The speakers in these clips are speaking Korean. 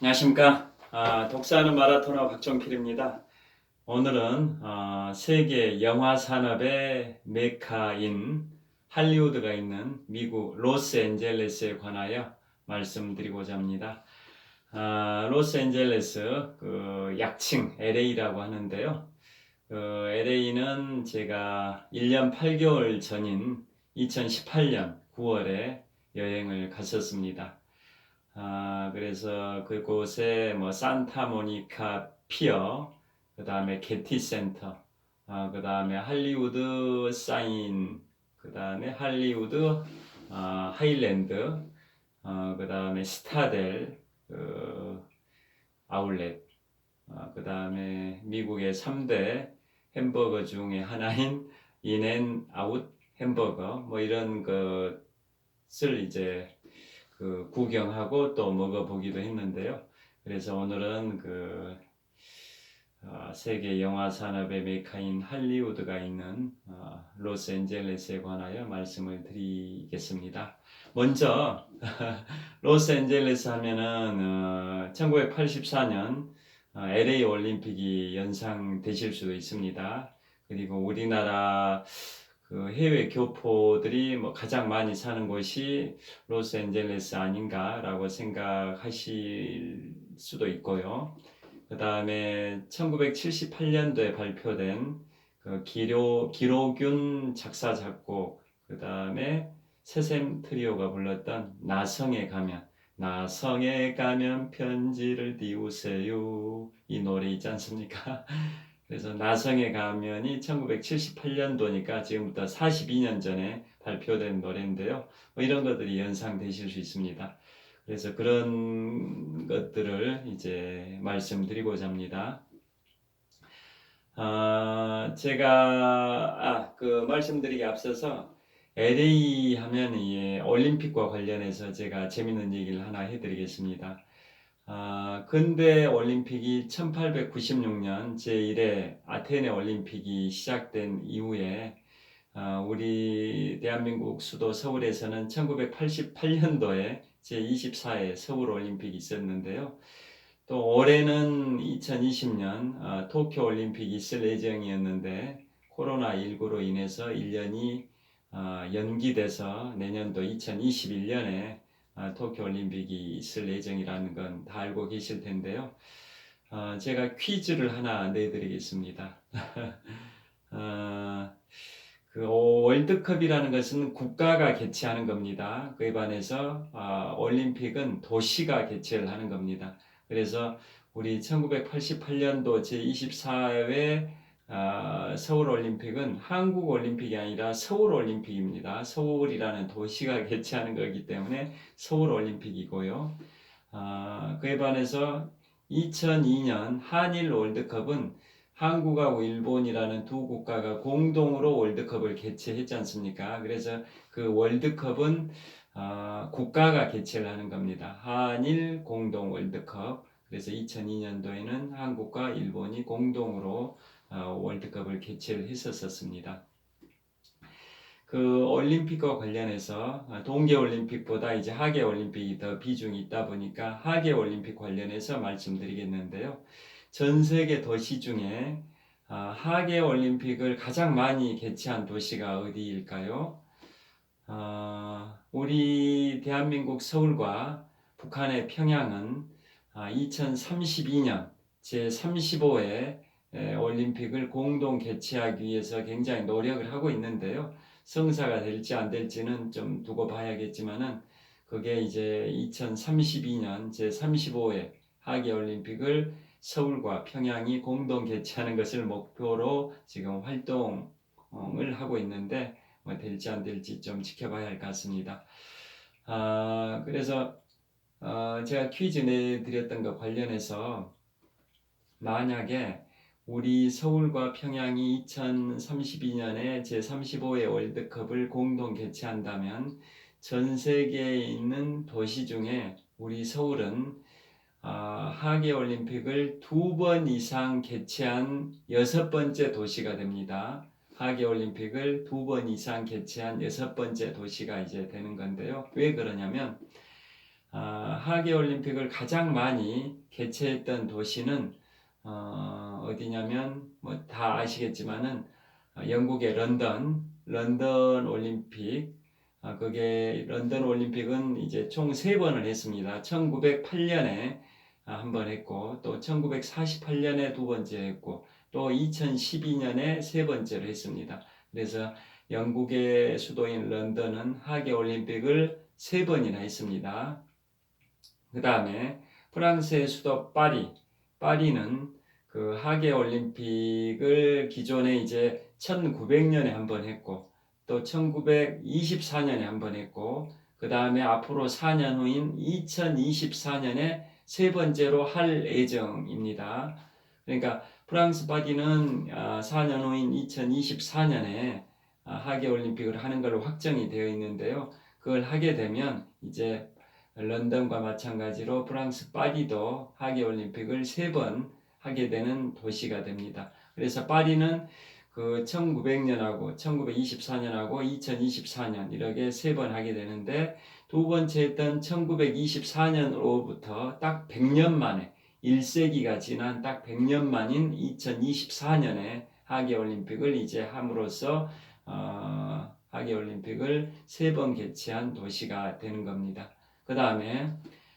안녕하십니까. 독서하는 마라토너 박정필입니다. 오늘은 세계 영화 산업의 메카인 할리우드가 있는 미국 로스앤젤레스에 관하여 말씀드리고자 합니다. 로스앤젤레스 그 약칭 LA라고 하는데요. LA는 제가 1년 8개월 전인 2018년 9월에 여행을 갔었습니다. 그래서 그곳에 뭐 산타모니카 피어, 그 다음에 게티 센터, 그 다음에 할리우드 사인, 그 다음에 할리우드 하일랜드, 그 다음에 스타델 아울렛, 그 다음에 미국의 3대 햄버거 중에 하나인 인앤아웃 햄버거, 뭐 이런 것을 이제 구경하고 또 먹어보기도 했는데요. 그래서 오늘은 세계 영화 산업의 메카인 할리우드가 있는 로스앤젤레스에 관하여 말씀을 드리겠습니다. 먼저 로스앤젤레스 하면은 1984년 LA 올림픽이 연상되실 수도 있습니다. 그리고 우리나라 해외 교포들이 뭐 가장 많이 사는 곳이 로스앤젤레스 아닌가라고 생각하실 수도 있고요. 그 다음에 1978년도에 발표된 기로균 작사 작곡, 그 다음에 새샘 트리오가 불렀던 나성에 가면 편지를 띄우세요, 이 노래 있지 않습니까? 그래서 나성에 가면이 1978년도니까 지금부터 42년 전에 발표된 노래인데요. 뭐 이런 것들이 연상되실 수 있습니다. 그래서 그런 것들을 이제 말씀드리고자 합니다. 제가 말씀드리기 앞서서 LA 하면 올림픽과 관련해서 제가 재밌는 얘기를 하나 해드리겠습니다. 근대 올림픽이 1896년 제1회 아테네 올림픽이 시작된 이후에 우리 대한민국 수도 서울에서는 1988년도에 제24회 서울 올림픽이 있었는데요. 또 올해는 2020년 도쿄 올림픽이 있을 예정이었는데 코로나19로 인해서 1년이 연기돼서 내년도 2021년에 도쿄 올림픽이 있을 예정이라는 건 다 알고 계실 텐데요. 제가 퀴즈를 하나 내드리겠습니다. 월드컵이라는 것은 국가가 개최하는 겁니다. 그에 반해서 올림픽은 도시가 개최를 하는 겁니다. 그래서 우리 1988년도 제24회 서울올림픽은 한국올림픽이 아니라 서울올림픽입니다. 서울이라는 도시가 개최하는 거기 때문에 서울올림픽이고요. 그에 반해서 2002년 한일 월드컵은 한국하고 일본이라는 두 국가가 공동으로 월드컵을 개최했지 않습니까? 그래서 그 월드컵은 국가가 개최를 하는 겁니다. 한일 공동 월드컵. 그래서 2002년도에는 한국과 일본이 공동으로 월드컵을 개최를 했었습니다. 올림픽과 관련해서 동계올림픽보다 이제 하계올림픽이 더 비중이 있다 보니까 하계올림픽 관련해서 말씀드리겠는데요. 전 세계 도시 중에 하계올림픽을 가장 많이 개최한 도시가 어디일까요? 우리 대한민국 서울과 북한의 평양은 2032년 제35회 올림픽을 공동 개최하기 위해서 굉장히 노력을 하고 있는데요. 성사가 될지 안 될지는 좀 두고 봐야겠지만은 그게 이제 2032년 제35회 하계올림픽을 서울과 평양이 공동 개최하는 것을 목표로 지금 활동을 하고 있는데 뭐 될지 안 될지 좀 지켜봐야 할 것 같습니다. 그래서 제가 퀴즈 내드렸던 것 관련해서 만약에 우리 서울과 평양이 2032년에 제35회 월드컵을 공동 개최한다면 전 세계에 있는 도시 중에 우리 서울은 하계올림픽을 2번 이상 개최한 6번째 도시가 됩니다. 하계올림픽을 2번 이상 개최한 6번째 도시가 이제 되는 건데요. 왜 그러냐면 하계 올림픽을 가장 많이 개최했던 도시는 어디냐면 뭐 다 아시겠지만은 영국의 런던 올림픽. 그게 런던 올림픽은 이제 총 3번을 했습니다. 1908년에 한 번 했고, 또 1948년에 두 번째 했고, 또 2012년에 세 번째로 했습니다. 그래서 영국의 수도인 런던은 하계 올림픽을 3번이나 했습니다. 그 다음에 프랑스의 수도 파리는 그 하계 올림픽을 기존에 이제 1900년에 한 번 했고, 또 1924년에 한 번 했고, 그 다음에 앞으로 4년 후인 2024년에 세 번째로 할 예정입니다. 그러니까 프랑스 파리는 4년 후인 2024년에 하계 올림픽을 하는 걸로 확정이 되어 있는데요. 그걸 하게 되면 이제 런던과 마찬가지로 프랑스 파리도 하계 올림픽을 3번 하게 되는 도시가 됩니다. 그래서 파리는 그 1900년하고 1924년하고 2024년 이렇게 3번 하게 되는데, 두 번째 했던 1924년으로부터 딱 100년 만에 1세기가 지난 딱 100년 만인 2024년에 하계 올림픽을 이제 함으로써 하계 올림픽을 3번 개최한 도시가 되는 겁니다. 그 다음에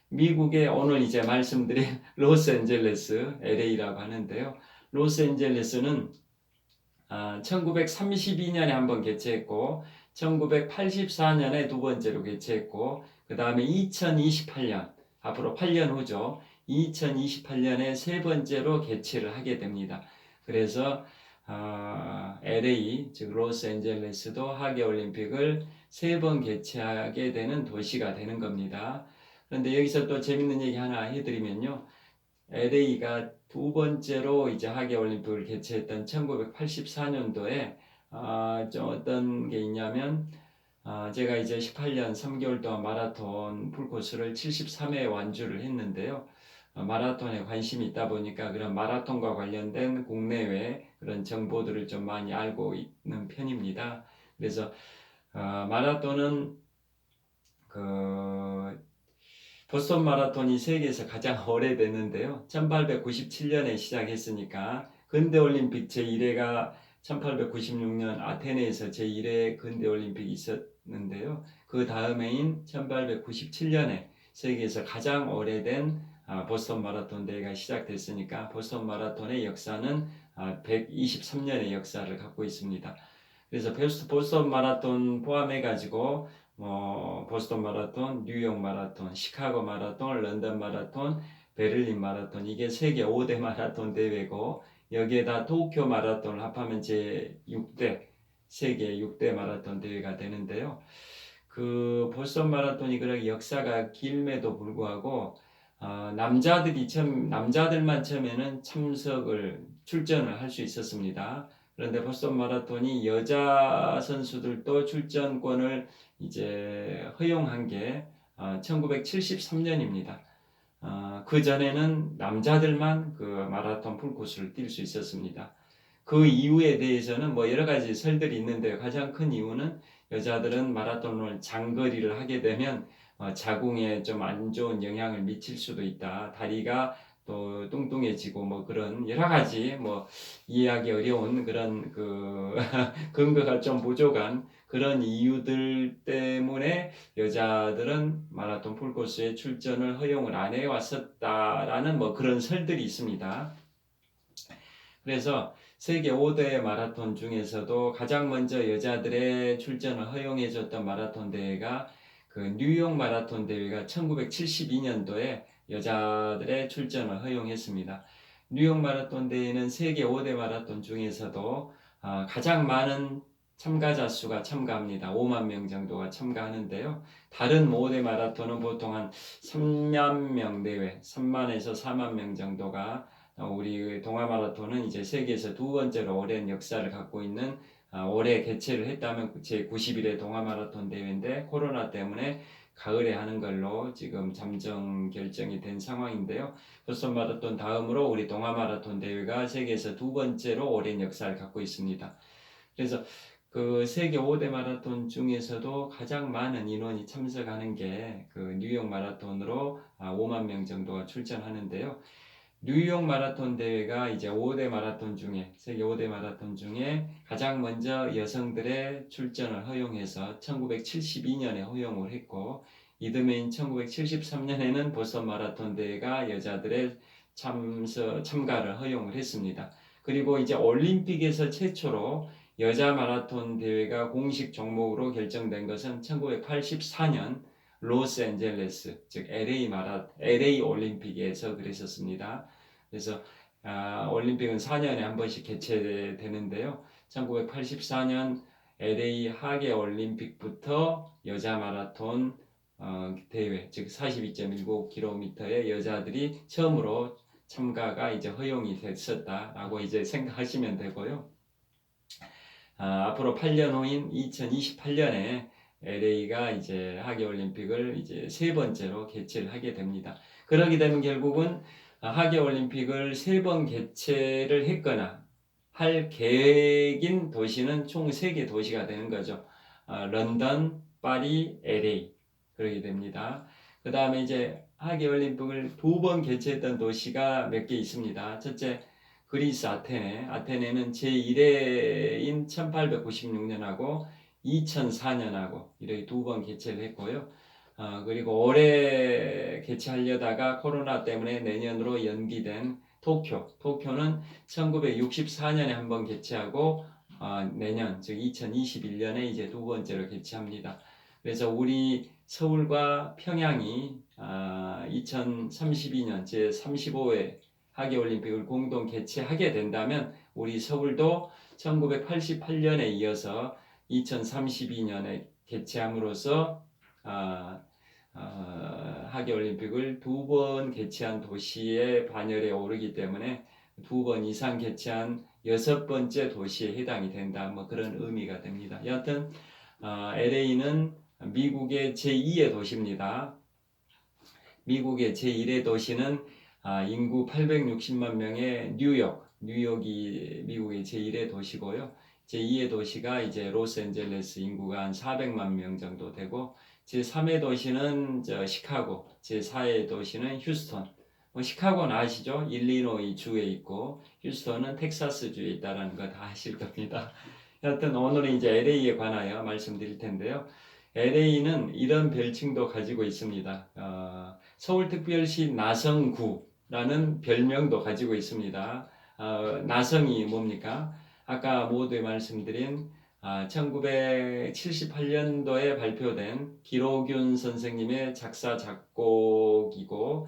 미국의 오늘 이제 말씀드린 로스앤젤레스, LA라고 하는데요. 로스앤젤레스는 1932년에 한 번 개최했고, 1984년에 두 번째로 개최했고, 그 다음에 2028년, 앞으로 8년 후죠. 2028년에 세 번째로 개최를 하게 됩니다. 그래서 LA, 즉 로스앤젤레스도 하계올림픽을 3번 개최하게 되는 도시가 되는 겁니다. 그런데 여기서 또 재밌는 얘기 하나 해드리면요. LA가 두 번째로 이제 하계올림픽을 개최했던 1984년도에 좀 어떤 게 있냐면, 제가 이제 18년 3개월 동안 마라톤 풀코스를 73회 완주를 했는데요. 마라톤에 관심이 있다 보니까 그런 마라톤과 관련된 국내외 그런 정보들을 좀 많이 알고 있는 편입니다. 그래서 마라톤은 보스턴 마라톤이 세계에서 가장 오래됐는데요. 1897년에 시작했으니까 근대올림픽 제1회가 1896년 아테네에서 제1회 근대올림픽이 있었는데요. 그 다음해인 1897년에 세계에서 가장 오래된 보스턴 마라톤 대회가 시작됐으니까 보스턴 마라톤의 역사는 123년의 역사를 갖고 있습니다. 그래서 보스턴 마라톤 포함해 가지고 보스턴 마라톤, 뉴욕 마라톤, 시카고 마라톤, 런던 마라톤, 베를린 마라톤, 이게 세계 5대 마라톤 대회고, 여기에다 도쿄 마라톤을 합하면 제 6대 세계 6대 마라톤 대회가 되는데요. 그 보스턴 마라톤이 그렇게 역사가 길음에도 불구하고 남자들만 처음에는 출전을 할 수 있었습니다. 그런데 보스턴 마라톤이 여자 선수들도 출전권을 이제 허용한 게 1973년입니다. 그 전에는 남자들만 그 마라톤 풀코스를 뛸 수 있었습니다. 그 이유에 대해서는 뭐 여러 가지 설들이 있는데, 가장 큰 이유는 여자들은 마라톤을 장거리를 하게 되면 자궁에 좀 안 좋은 영향을 미칠 수도 있다. 다리가 또 뚱뚱해지고 뭐 그런 여러 가지 뭐 이해하기 어려운 그런 근거가 좀 부족한 그런 이유들 때문에 여자들은 마라톤 풀코스에 출전을 허용을 안 해왔었다라는 뭐 그런 설들이 있습니다. 그래서 세계 5대 마라톤 중에서도 가장 먼저 여자들의 출전을 허용해줬던 마라톤 대회가 그 뉴욕 마라톤 대회가 1972년도에 여자들의 출전을 허용했습니다. 뉴욕 마라톤 대회는 세계 5대 마라톤 중에서도 가장 많은 참가자 수가 참가합니다. 5만 명 정도가 참가하는데요. 다른 5대 마라톤은 보통 한 3만 명 내외, 3만에서 4만 명 정도가, 우리 동아 마라톤은 이제 세계에서 두 번째로 오랜 역사를 갖고 있는, 올해 개최를 했다면 제 91회 동아 마라톤 대회인데 코로나 때문에 가을에 하는 걸로 지금 잠정 결정이 된 상황인데요. 보스턴 마라톤 다음으로 우리 동아 마라톤 대회가 세계에서 두 번째로 오랜 역사를 갖고 있습니다. 그래서 그 세계 5대 마라톤 중에서도 가장 많은 인원이 참석하는 게 그 뉴욕 마라톤으로 5만 명 정도가 출전하는데요. 뉴욕 마라톤 대회가 이제 5대 마라톤 중에 세계 5대 마라톤 중에 가장 먼저 여성들의 출전을 허용해서 1972년에 허용을 했고, 이듬해인 1973년에는 보스턴 마라톤 대회가 여자들의 참가를 허용을 했습니다. 그리고 이제 올림픽에서 최초로 여자 마라톤 대회가 공식 종목으로 결정된 것은 1984년 로스앤젤레스, 즉 LA 올림픽에서 그랬었습니다. 그래서 올림픽은 4년에 한 번씩 개최되는데요. 1984년 LA 하계 올림픽부터 여자 마라톤 대회, 즉 42.19km의 여자들이 처음으로 참가가 이제 허용이 됐었다라고 이제 생각하시면 되고요. 앞으로 8년 후인 2028년에 LA가 이제 하계 올림픽을 이제 세 번째로 개최를 하게 됩니다. 그러게 되면 결국은 하계 올림픽을 세 번 개최를 했거나 할 계획인 도시는 총 3개 도시가 되는 거죠. 런던, 파리, LA 그러게 됩니다. 그 다음에 이제 하계 올림픽을 2번 개최했던 도시가 몇 개 있습니다. 첫째, 그리스 아테네는 제1회인 1896년하고 2004년하고 이렇게 2번 개최를 했고요. 그리고 올해 개최하려다가 코로나 때문에 내년으로 연기된 토쿄는 1964년에 한 번 개최하고 내년 즉 2021년에 이제 2번째로 개최합니다. 그래서 우리 서울과 평양이 2032년 제35회 하계올림픽을 공동 개최하게 된다면 우리 서울도 1988년에 이어서 2032년에 개최함으로써 하계올림픽을 2번 개최한 도시의 반열에 오르기 때문에 2번 이상 개최한 6번째 도시에 해당이 된다. 뭐 그런 의미가 됩니다. 여하튼 LA는 미국의 제2의 도시입니다. 미국의 제1의 도시는 인구 860만 명의 뉴욕이 미국의 제1의 도시고요. 제2의 도시가 이제 로스앤젤레스, 인구가 한 400만 명 정도 되고, 제3의 도시는 시카고, 제4의 도시는 휴스턴. 시카고는 아시죠? 일리노이 주에 있고 휴스턴은 텍사스 주에 있다는 거 다 아실 겁니다. 여하튼 오늘은 이제 LA에 관하여 말씀드릴 텐데요. LA는 이런 별칭도 가지고 있습니다. 서울특별시 나성구라는 별명도 가지고 있습니다. 나성이 뭡니까? 아까 모두에 말씀드린 1978년도에 발표된 기로균 선생님의 작사 작곡이고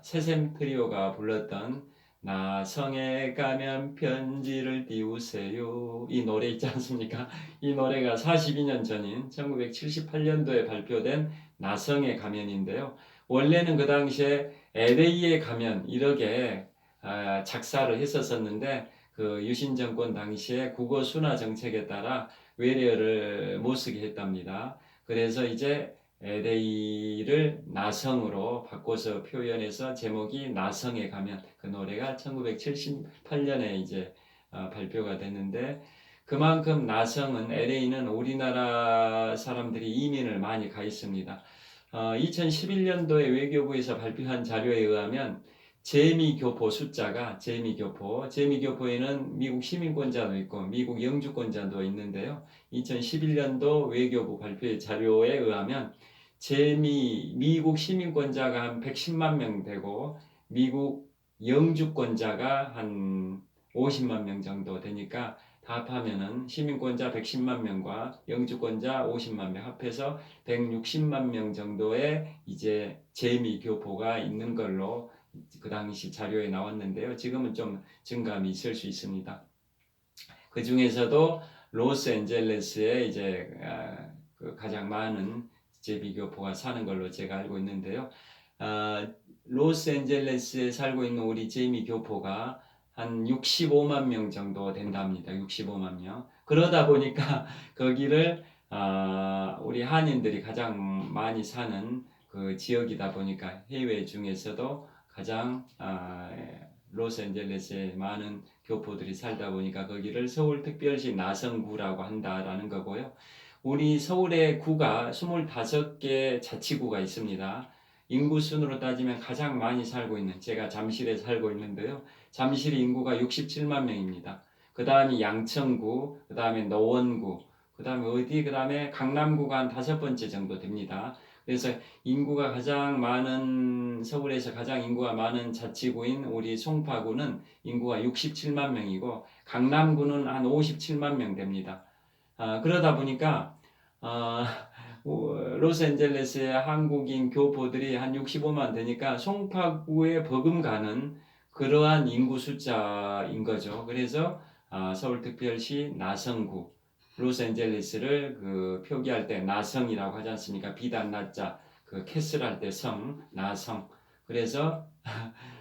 새샘 트리오가 불렀던 나성에 가면 편지를 띄우세요 이 노래 있지 않습니까? 이 노래가 42년 전인 1978년도에 발표된 나성의 가면인데요. 원래는 그 당시에 LA의 가면 이렇게 작사를 했었는데 그 유신 정권 당시에 국어 순화 정책에 따라 외래어를 못 쓰게 했답니다. 그래서 이제 LA를 나성으로 바꿔서 표현해서 제목이 나성에 가면 그 노래가 1978년에 이제 발표가 됐는데 그만큼 나성은 LA는 우리나라 사람들이 이민을 많이 가 있습니다. 2011년도에 외교부에서 발표한 자료에 의하면 재미교포 숫자가 재미교포에는 미국 시민권자도 있고 미국 영주권자도 있는데요. 2011년도 외교부 발표의 자료에 의하면 미국 시민권자가 한 110만 명 되고 미국 영주권자가 한 50만 명 정도 되니까 다 합하면은 시민권자 110만 명과 영주권자 50만 명 합해서 160만 명 정도의 이제 재미교포가 있는 걸로 그 당시 자료에 나왔는데요. 지금은 좀 증감이 있을 수 있습니다. 그 중에서도 로스앤젤레스에 이제 그 가장 많은 재미교포가 사는 걸로 제가 알고 있는데요. 로스앤젤레스에 살고 있는 우리 재미교포가 한 65만 명 정도 된답니다. 65만 명. 그러다 보니까 거기를 우리 한인들이 가장 많이 사는 그 지역이다 보니까 해외 중에서도 가장 로스앤젤레스에 많은 교포들이 살다 보니까 거기를 서울특별시 나성구라고 한다라는 거고요. 우리 서울의 구가 25개 자치구가 있습니다. 인구 순으로 따지면 가장 많이 살고 있는, 제가 잠실에 살고 있는데요. 잠실 인구가 67만 명입니다. 그 다음이 양천구, 그 다음에 노원구, 그 다음에 어디, 그 다음에 강남구가 한 5번째 정도 됩니다. 그래서 인구가 가장 많은, 서울에서 가장 인구가 많은 자치구인 우리 송파구는 인구가 67만 명이고 강남구는 한 57만 명 됩니다. 그러다 보니까 로스앤젤레스의 한국인 교포들이 한 65만 되니까 송파구에 버금가는 그러한 인구 숫자인 거죠. 그래서 서울특별시 나성구, 로스앤젤레스를 그 표기할 때 나성이라고 하지 않습니까? 비단 나자, 그 캐슬할 때 성, 나성. 그래서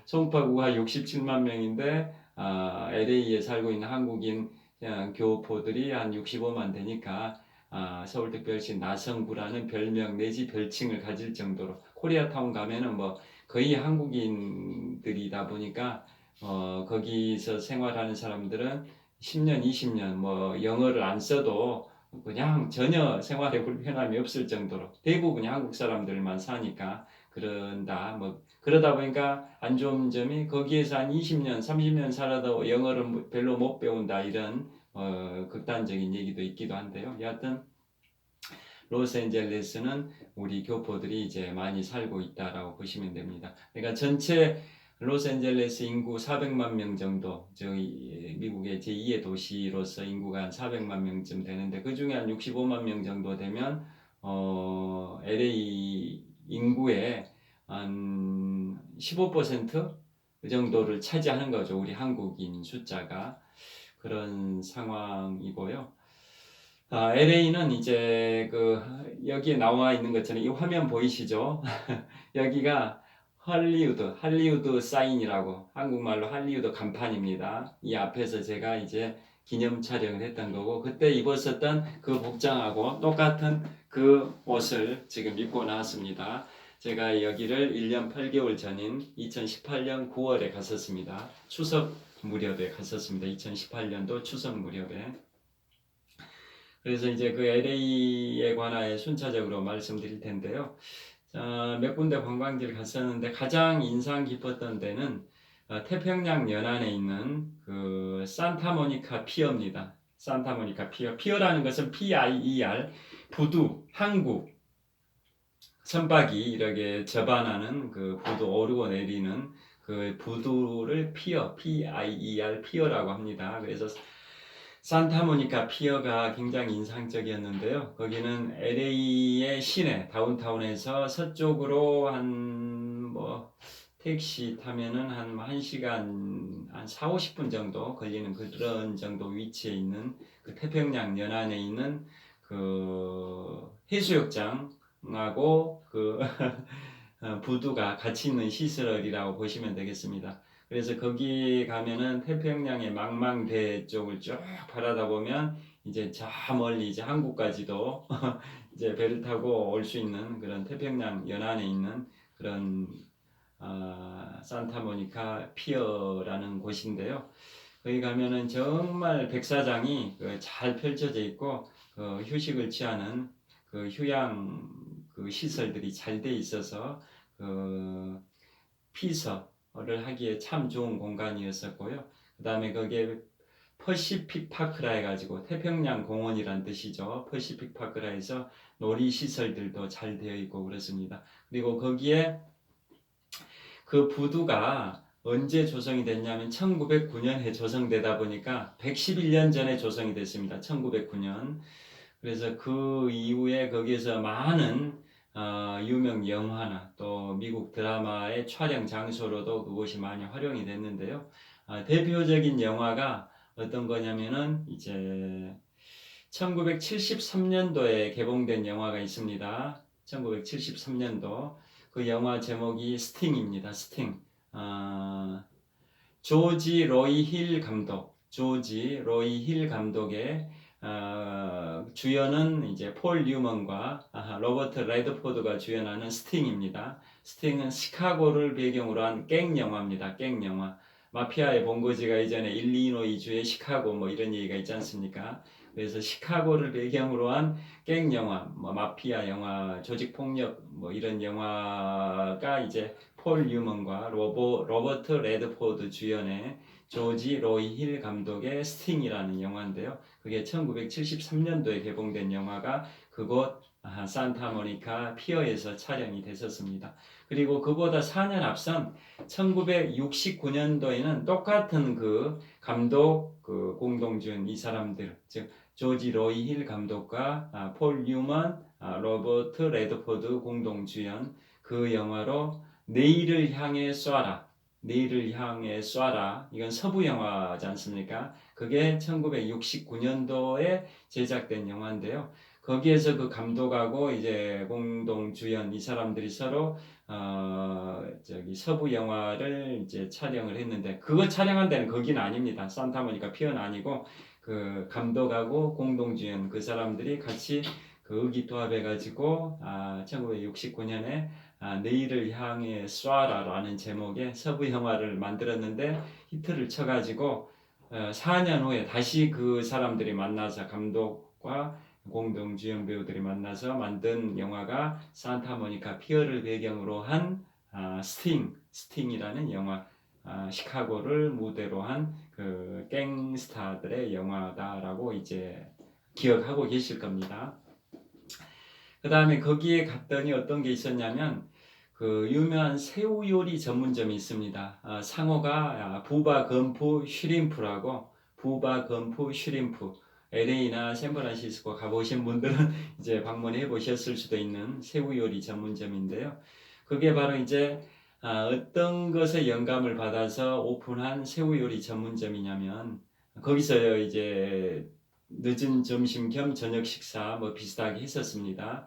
송파구가 67만 명인데 LA에 살고 있는 한국인 교포들이 한 65만 되니까 서울특별시 나성구라는 별명 내지 별칭을 가질 정도로, 코리아타운 가면은 뭐 거의 한국인들이다 보니까 거기서 생활하는 사람들은 10년, 20년 뭐 영어를 안 써도 그냥 전혀 생활에 불편함이 없을 정도로 대부분이 한국 사람들만 사니까 그런다. 뭐 그러다 보니까 안 좋은 점이 거기에서 한 20년, 30년 살아도 영어를 별로 못 배운다, 이런 극단적인 얘기도 있기도 한데요. 여하튼 로스앤젤레스는 우리 교포들이 이제 많이 살고 있다라고 보시면 됩니다. 그러니까 전체 로스앤젤레스 인구 400만 명 정도, 저희 미국의 제2의 도시로서 인구가 한 400만 명쯤 되는데 그 중에 한 65만 명 정도 되면 LA 인구의 한 15%그 정도를 차지하는 거죠. 우리 한국인 숫자가. 그런 상황이고요. LA는 이제 여기에 나와 있는 것처럼 이 화면 보이시죠? 여기가 할리우드 사인이라고, 한국말로 할리우드 간판입니다. 이 앞에서 제가 이제 기념 촬영을 했던 거고, 그때 입었었던 그 복장하고 똑같은 그 옷을 지금 입고 나왔습니다. 제가 여기를 1년 8개월 전인 2018년 9월에 갔었습니다. 추석 무렵에 갔었습니다. 2018년도 추석 무렵에. 그래서 이제 그 LA에 관하여 순차적으로 말씀드릴 텐데요. 몇 군데 관광지를 갔었는데 가장 인상 깊었던 데는 태평양 연안에 있는 그 산타모니카 피어입니다. 산타모니카 피어. 피어라는 것은 PIER, 부두, 항구, 선박이 이렇게 접안하는 그 부두 오르고 내리는 그 부두를 피어, PIER, 피어라고 합니다. 그래서 산타모니카 피어가 굉장히 인상적이었는데요. 거기는 LA의 시내 다운타운에서 서쪽으로 뭐 택시 타면은 한 1시간 한 4, 50분 정도 걸리는 그런 정도 위치에 있는 그 태평양 연안에 있는 그 해수욕장하고 그 부두가 같이 있는 시설이라고 보시면 되겠습니다. 그래서 거기 가면은 태평양의 망망대 쪽을 쭉 바라다 보면 이제 저 멀리 이제 한국까지도 이제 배를 타고 올 수 있는 그런 태평양 연안에 있는 그런 산타모니카 피어라는 곳인데요. 거기 가면은 정말 백사장이 잘 펼쳐져 있고 휴식을 취하는 그 휴양 그 시설들이 잘 돼 있어서 피서를 하기에 참 좋은 공간이었었고요. 그 다음에 거기에 퍼시픽 파크라 해가지고 태평양 공원이란 뜻이죠. 퍼시픽 파크라 해서 놀이 시설들도 잘 되어 있고 그렇습니다. 그리고 거기에 그 부두가 언제 조성이 됐냐면 1909년에 조성되다 보니까 111년 전에 조성이 됐습니다. 1909년. 그래서 그 이후에 거기에서 많은 유명 영화나 또 미국 드라마의 촬영 장소로도 그곳이 많이 활용이 됐는데요. 대표적인 영화가 어떤 거냐면은 이제 1973년도에 개봉된 영화가 있습니다. 1973년도 그 영화 제목이 스팅입니다. 스팅. 조지 로이 힐 감독, 조지 로이 힐 감독의 주연은 이제 폴 뉴먼과 로버트 레드포드가 주연하는 스팅입니다. 스팅은 시카고를 배경으로 한 갱 영화입니다. 갱 영화. 마피아의 본거지가 이전에 일리노이 주의 시카고 뭐 이런 얘기가 있지 않습니까? 그래서 시카고를 배경으로 한 갱 영화, 뭐 마피아 영화, 조직 폭력 뭐 이런 영화가 이제 폴 뉴먼과 로버트 레드포드 주연의 조지 로이 힐 감독의 스팅이라는 영화인데요. 그게 1973년도에 개봉된 영화가 그곳 산타모니카 피어에서 촬영이 됐었습니다. 그리고 그보다 4년 앞선 1969년도에는 똑같은 그 감독 그 공동주연 이 사람들 즉 조지 로이 힐 감독과 폴 뉴먼, 로버트 레드포드 공동주연 그 영화로 내일을 향해 쏴라. 내일을 향해 쏴라. 이건 서부 영화지 않습니까? 그게 1969년도에 제작된 영화인데요. 거기에서 그 감독하고 이제 공동 주연 이 사람들이 서로 저기 서부 영화를 이제 촬영을 했는데 그거 촬영한 데는 거기는 아닙니다. 산타모니카 피어는 아니고 그 감독하고 공동 주연 그 사람들이 같이 그 의기투합해 가지고 1969년에 내일을 향해 쏴라라는 제목의 서부 영화를 만들었는데 히트를 쳐가지고 4년 후에 다시 그 사람들이 만나서 감독과 공동 주연 배우들이 만나서 만든 영화가 산타모니카 피어를 배경으로 한 스팅이라는 영화, 시카고를 무대로 한 그 갱스타들의 영화다라고 이제 기억하고 계실 겁니다. 그 다음에 거기에 갔더니 어떤 게 있었냐면 그 유명한 새우 요리 전문점이 있습니다. 상호가 부바 건푸 슈림프라고 부바 건푸 슈림프 LA나 샌프란시스코 가보신 분들은 이제 방문해 보셨을 수도 있는 새우 요리 전문점인데요. 그게 바로 이제 어떤 것에 영감을 받아서 오픈한 새우 요리 전문점이냐면 거기서 이제 늦은 점심 겸 저녁 식사 뭐 비슷하게 했었습니다.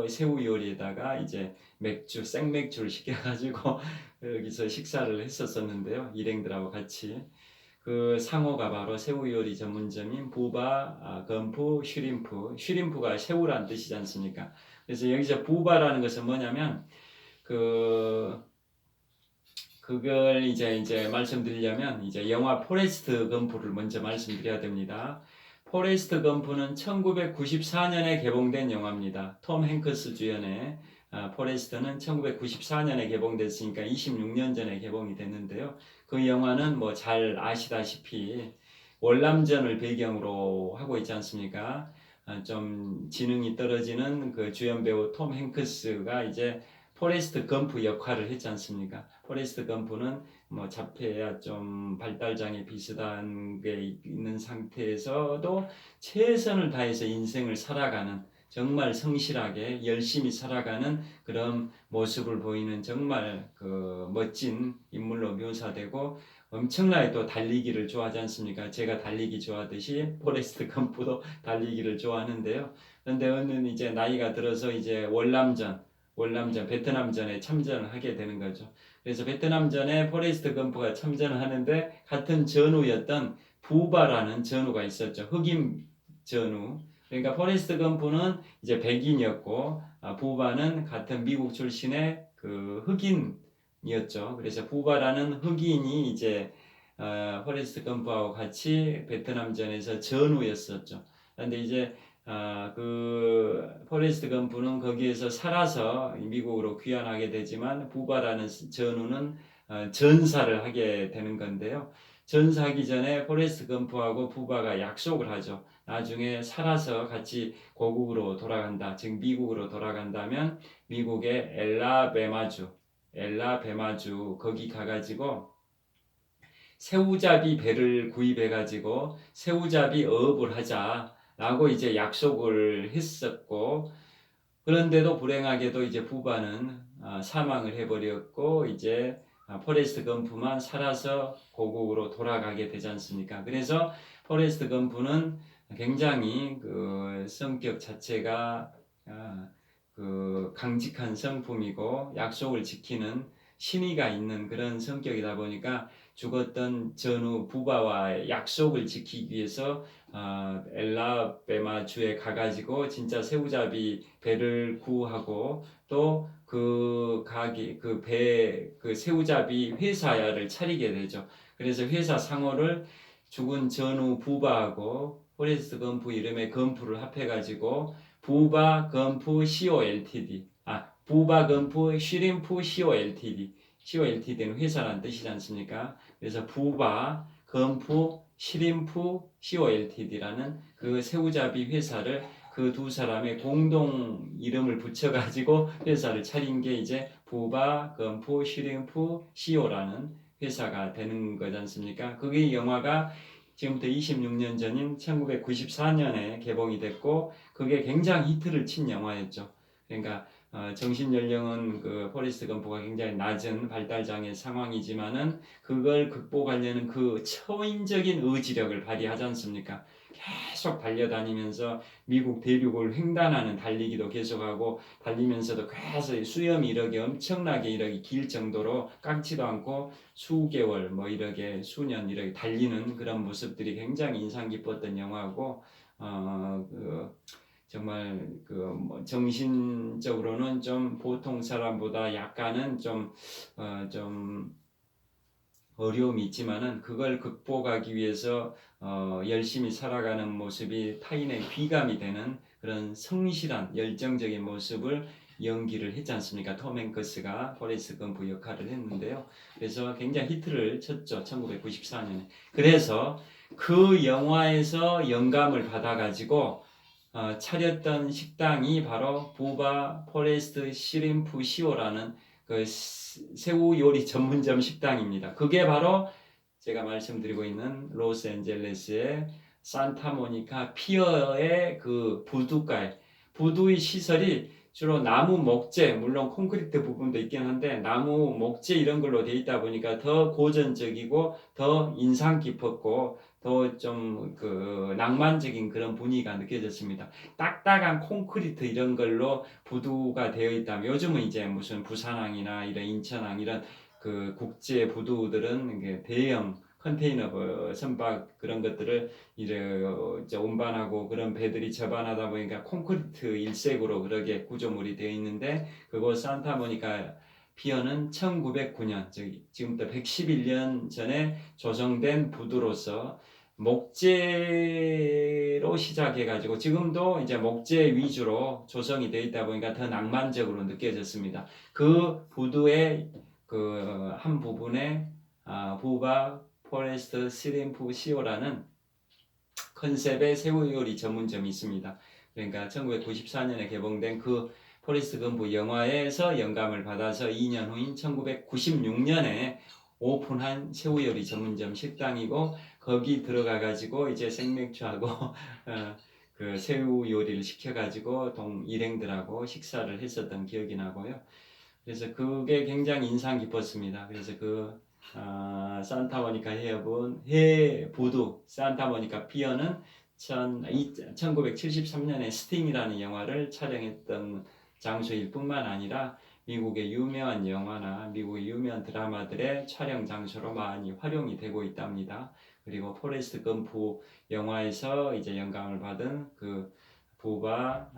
새우 요리에다가 이제 맥주, 생맥주를 시켜가지고 여기서 식사를 했었었는데요. 일행들하고 같이. 그 상호가 바로 새우 요리 전문점인 부바 건푸 슈림프. 슈림프가 새우란 뜻이지 않습니까? 그래서 여기서 부바라는 것은 뭐냐면 그걸 이제 말씀드리려면 이제 영화 포레스트 검프를 먼저 말씀드려야 됩니다. 포레스트 검프는 1994년에 개봉된 영화입니다. 톰 행크스 주연의 포레스트는 1994년에 개봉됐으니까 26년 전에 개봉이 됐는데요. 그 영화는 뭐 잘 아시다시피 월남전을 배경으로 하고 있지 않습니까? 좀 지능이 떨어지는 그 주연 배우 톰 행크스가 이제 포레스트 검프 역할을 했지 않습니까? 포레스트 검프는 뭐 자폐야 좀 발달장애 비슷한 게 있는 상태에서도 최선을 다해서 인생을 살아가는 정말 성실하게 열심히 살아가는 그런 모습을 보이는 정말 그 멋진 인물로 묘사되고 엄청나게 또 달리기를 좋아하지 않습니까? 제가 달리기 좋아하듯이 포레스트 검프도 달리기를 좋아하는데요. 그런데 어느 이제 나이가 들어서 이제 월남전 베트남전에 참전을 하게 되는 거죠. 그래서 베트남전에 포레스트 검프가 참전을 하는데 같은 전우였던 부바라는 전우가 있었죠. 흑인 전우. 그러니까 포레스트 검프는 이제 백인이었고 부바는 같은 미국 출신의 그 흑인이었죠. 그래서 부바라는 흑인이 이제 포레스트 검프하고 같이 베트남전에서 전우였었죠. 그런데 이제 그 포레스트 검프는 거기에서 살아서 미국으로 귀환하게 되지만 부바라는 전우는 전사를 하게 되는 건데요. 전사하기 전에 포레스트 검프하고 부바가 약속을 하죠. 나중에 살아서 같이 고국으로 돌아간다. 즉 미국으로 돌아간다면 미국의 엘라베마주 거기 가가지고 새우잡이 배를 구입해가지고 새우잡이 어업을 하자라고 이제 약속을 했었고 그런데도 불행하게도 이제 부바는 사망을 해버렸고 이제 포레스트 검프만 살아서 고국으로 돌아가게 되지 않습니까? 그래서 포레스트 검프는 굉장히 그 성격 자체가 그 강직한 성품이고 약속을 지키는 신의가 있는 그런 성격이다 보니까 죽었던 전후 부바와 약속을 지키기 위해서 엘라베마 주에 가가지고 진짜 새우잡이 배를 구하고 또 그 가게 그 새우잡이 회사를 차리게 되죠. 그래서 회사 상호를 죽은 전후 부바하고 포레스트 검프 이름의 검프를 합해가지고 부바 검프 CO Ltd, 부바 검프 쉬림프 CO Ltd, CO Ltd는 회사란 뜻이지 않습니까? 그래서 부바 검프 쉬림프 CO Ltd라는 그 새우잡이 회사를 그 두 사람의 공동 이름을 붙여가지고 회사를 차린 게 이제 부바 검프 쉬림프 CO라는 회사가 되는 거지 않습니까? 그게 영화가 지금부터 26년 전인 1994년에 개봉이 됐고 그게 굉장히 히트를 친 영화였죠. 그러니까 정신 연령은 그 포레스트 검프가 굉장히 낮은 발달장애 상황이지만은 그걸 극복하려는 그 초인적인 의지력을 발휘하지 않습니까? 계속 달려다니면서 미국 대륙을 횡단하는 달리기도 계속하고 달리면서도 계속 수염 이렇게 엄청나게 이렇게 길 정도로 깎지도 않고 수개월 뭐 이렇게 수년 이렇게 달리는 그런 모습들이 굉장히 인상 깊었던 영화고 정말 뭐 정신적으로는 좀 보통 사람보다 약간은 좀 어려움이 있지만은 그걸 극복하기 위해서 열심히 살아가는 모습이 타인의 귀감이 되는 그런 성실한 열정적인 모습을 연기를 했지 않습니까? 톰 행크스가 포레스트 검프 역할을 했는데요. 그래서 굉장히 히트를 쳤죠. 1994년에. 그래서 그 영화에서 영감을 받아가지고 차렸던 식당이 바로 부바 포레스트 시림프 시오라는 그 새우 요리 전문점 식당입니다. 그게 바로 제가 말씀드리고 있는 로스앤젤레스의 산타모니카 피어의 그 부두가에 부두의 시설이 주로 나무 목재, 물론 콘크리트 부분도 있긴 한데 나무 목재 이런 걸로 되어 있다 보니까 더 고전적이고 더 인상 깊었고 더 좀 그 낭만적인 그런 분위기가 느껴졌습니다. 딱딱한 콘크리트 이런 걸로 부두가 되어 있다면 요즘은 이제 무슨 부산항이나 이런 인천항 이런 그 국제 부두들은 대형 컨테이너 선박 그런 것들을 이제 운반하고 그런 배들이 접안하다 보니까 콘크리트 일색으로 그렇게 구조물이 되어 있는데 그곳 산타모니카 피어는 1909년 지금부터 111년 전에 조성된 부두로서 목재로 시작해가지고 지금도 이제 목재 위주로 조성이 되어 있다 보니까 더 낭만적으로 느껴졌습니다. 그 부두의 그 한 부분에 부바 포레스트 시림프 시오라는 컨셉의 새우요리 전문점이 있습니다. 그러니까 1994년에 개봉된 그 포레스트 검프 영화에서 영감을 받아서 2년 후인 1996년에 오픈한 새우요리 전문점 식당이고 거기 들어가 가지고 이제 생맥주하고 그 새우 요리를 시켜 가지고 일행들하고 식사를 했었던 기억이 나고요. 그래서 그게 굉장히 인상 깊었습니다. 그래서 산타모니카 해부두 산타모니카 피어는 1973년에 스팅이라는 영화를 촬영했던 장소일 뿐만 아니라 미국의 유명한 영화나 미국의 유명한 드라마들의 촬영 장소로 많이 활용이 되고 있답니다. 그리고 포레스트 검프 영화에서 이제 영감을 받은 그 부바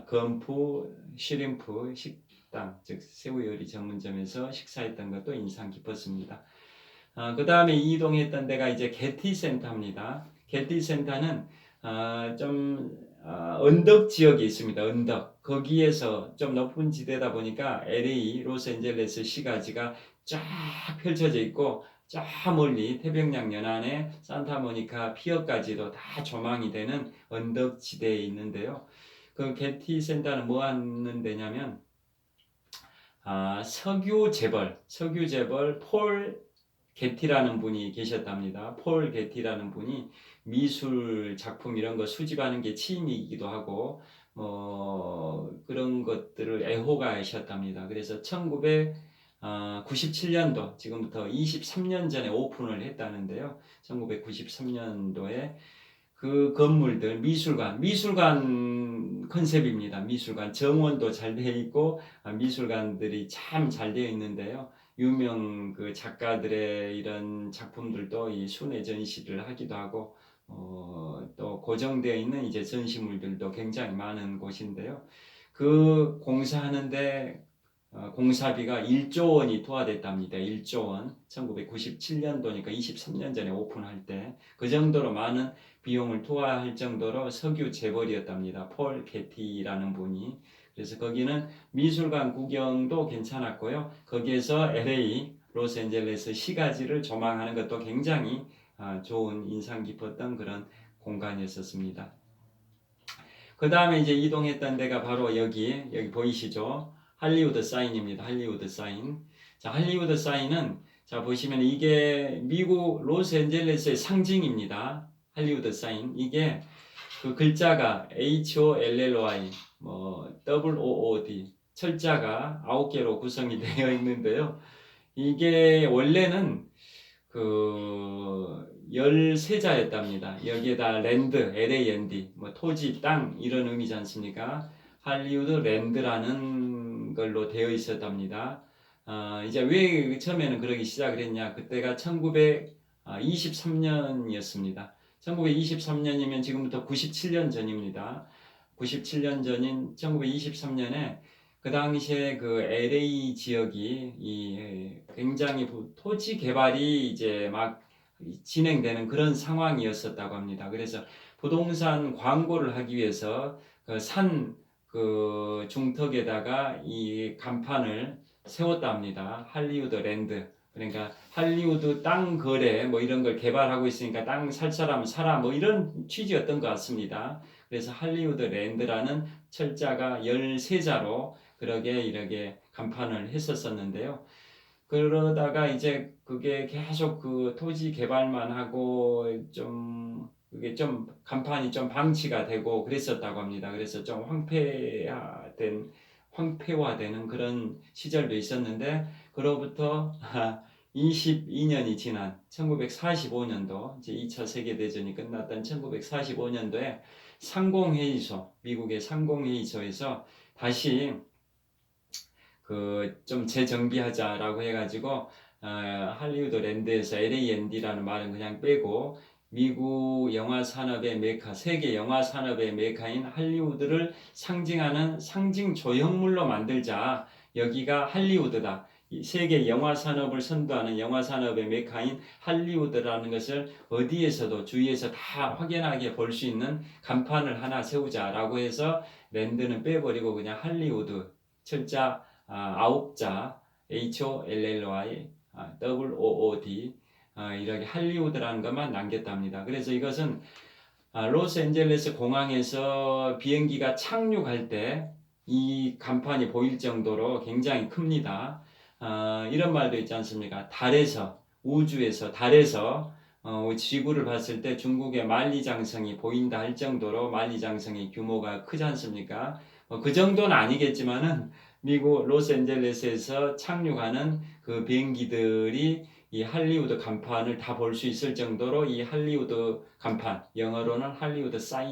검프 쉬림프 식당 즉 새우요리 전문점에서 식사했던 것도 인상 깊었습니다. 그 다음에 이동했던 데가 이제 게티 센터입니다. 게티 센터는 언덕 지역에 있습니다. 언덕 거기에서 좀 높은 지대다 보니까 LA 로스앤젤레스 시가지가 쫙 펼쳐져 있고 저 멀리 태평양 연안에 산타모니카 피어까지도 다 조망이 되는 언덕 지대에 있는데요. 그 게티 센터는 뭐 하는 데냐면 석유 재벌 폴 게티라는 분이 계셨답니다. 폴 게티라는 분이 미술 작품 이런 거 수집하는 게 취미이기도 하고 그런 것들을 애호가하셨답니다. 그래서 1997년도 지금부터 23년 전에 오픈을 했다는데요. 1993년도에 그 건물들 미술관 컨셉입니다. 미술관 정원도 잘 되어 있고 미술관들이 참 잘 되어 있는데요. 유명 그 작가들의 이런 작품들도 이 순회 전시를 하기도 하고 또 고정되어 있는 이제 전시물들도 굉장히 많은 곳인데요. 그 공사하는데 공사비가 1조 원이 투하됐답니다. 1조 원. 1997년도니까 23년 전에 오픈할 때 그 정도로 많은 비용을 투하할 정도로 석유 재벌이었답니다. 폴 게티라는 분이. 그래서 거기는 미술관 구경도 괜찮았고요. 거기에서 LA, 로스앤젤레스 시가지를 조망하는 것도 굉장히 좋은 인상 깊었던 그런 공간이었습니다. 그 다음에 이제 이동했던 데가 바로 여기 보이시죠? 할리우드 사인입니다. 할리우드 사인. 자, 할리우드 사인은 자 보시면 이게 미국 로스앤젤레스의 상징입니다. 할리우드 사인. 이게 그 글자가 HOLLY WOOD 철자가 9개로 구성이 되어 있는데요. 이게 원래는 그 13자였답니다. 여기에다 랜드, LAND, 토지, 땅 이런 의미지 않습니까? 할리우드 랜드라는 걸로 되어 있었답니다. 이제 왜 처음에는 그러기 시작을 했냐? 그때가 1923년이었습니다. 1923년이면 지금부터 97년 전입니다. 97년 전인 1923년에 그 당시에 그 LA 지역이 굉장히 토지 개발이 이제 막 진행되는 그런 상황이었었다고 합니다. 그래서 부동산 광고를 하기 위해서 그 중턱에다가 이 간판을 세웠다 합니다. 할리우드 랜드. 그러니까 할리우드 땅 거래 이런 걸 개발하고 있으니까 땅 살 사람 사라 이런 취지였던 것 같습니다. 그래서 할리우드 랜드라는 철자가 13자로 이렇게 간판을 했었었는데요. 그러다가 이제 그게 계속 그 토지 개발만 하고 그게 좀 간판이 좀 방치가 되고 그랬었다고 합니다. 그래서 좀 황폐화되는 그런 시절도 있었는데 그로부터 22년이 지난 1945년도 이제 2차 세계대전이 끝났던 1945년도에 미국의 상공회의소에서 다시 그 좀 재정비하자라고 해가지고 할리우드 랜드에서 LAND라는 말은 그냥 빼고 미국 영화 산업의 메카, 세계 영화 산업의 메카인 할리우드를 상징하는 상징 조형물로 만들자. 여기가 할리우드다. 세계 영화 산업을 선도하는 영화 산업의 메카인 할리우드라는 것을 어디에서도 주위에서 다 확연하게 볼 수 있는 간판을 하나 세우자라고 해서 랜드는 빼버리고 그냥 할리우드 철자 9자 HOLLY WOOD 이렇게 할리우드라는 것만 남겼답니다. 그래서 이것은 로스앤젤레스 공항에서 비행기가 착륙할 때 이 간판이 보일 정도로 굉장히 큽니다. 이런 말도 있지 않습니까? 우주에서 달에서 지구를 봤을 때 중국의 만리장성이 보인다 할 정도로 만리장성의 규모가 크지 않습니까? 그 정도는 아니겠지만은 미국 로스앤젤레스에서 착륙하는 그 비행기들이 이 할리우드 간판을 다 볼 수 있을 정도로 이 할리우드 간판, 영어로는 할리우드 사인